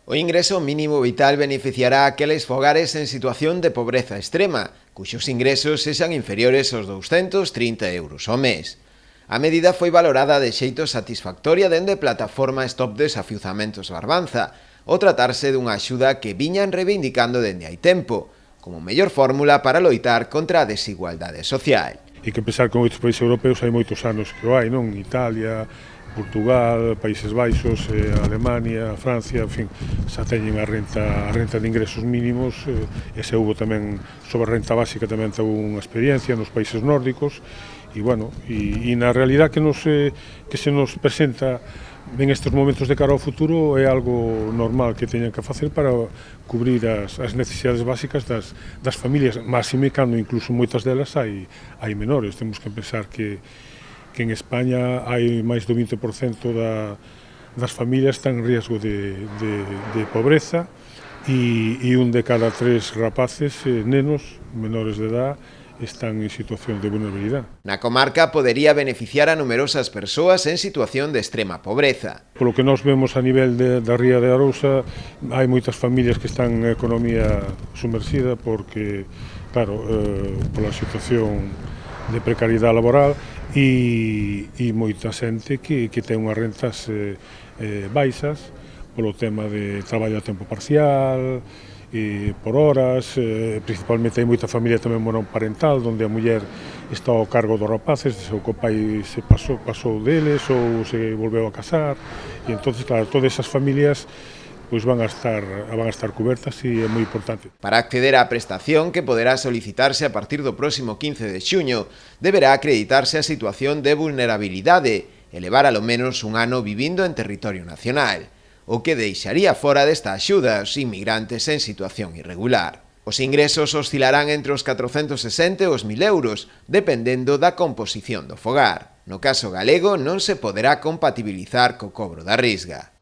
O ingreso mínimo vital beneficiará a aqueles fogares en situación de pobreza extrema, cuxos ingresos sexan inferiores aos 230 euros ao mes. A medida foi valorada de xeito satisfactoria dende a plataforma Stop Desafiuzamentos Barbanza, ao tratarse dunha axuda que viñan reivindicando dende hai tempo, como mellor fórmula para loitar contra a desigualdade social. E que pensar que en outros países europeos hai moitos anos que o hai, non? Italia, Portugal, Países Baixos, Alemania, Francia, en fin, xa teñen a renta de ingresos mínimos, e se houve tamén sobre a renta básica tamén teve unha experiencia nos países nórdicos, e bueno, e na realidad que se nos presenta en estes momentos de cara ao futuro é algo normal que teñan que facer para cubrir as necesidades básicas das familias, máxime cando incluso moitas delas hai menores. Temos que pensar que en España hai máis do 20% das familias están en riesgo de pobreza e un de cada 3 rapaces, nenos, menores de edad, están en situación de vulnerabilidade. Na comarca podería beneficiar a numerosas persoas en situación de extrema pobreza. Polo que nós vemos a nivel da Ría de Arousa, hai moitas familias que están en economía sumersida porque, claro, pola situación de precariedade laboral e moita xente que ten unhas rentas baixas polo tema de traballo a tempo parcial, por horas, principalmente hai moita familia tamén monoparental, onde a muller está ao cargo dos rapaces, o que o pai se pasou deles ou se volveu a casar, e entonces, claro, todas esas familias pois van a estar cobertas e é moi importante. Para acceder á prestación, que poderá solicitarse a partir do próximo 15 de xuño, deberá acreditarse a situación de vulnerabilidade e levar alo menos un ano vivindo en territorio nacional, o que deixaría fora desta axuda aos inmigrantes en situación irregular. Os ingresos oscilarán entre os 460 e os 1.000 euros, dependendo da composición do fogar. No caso galego non se poderá compatibilizar co cobro da Risga.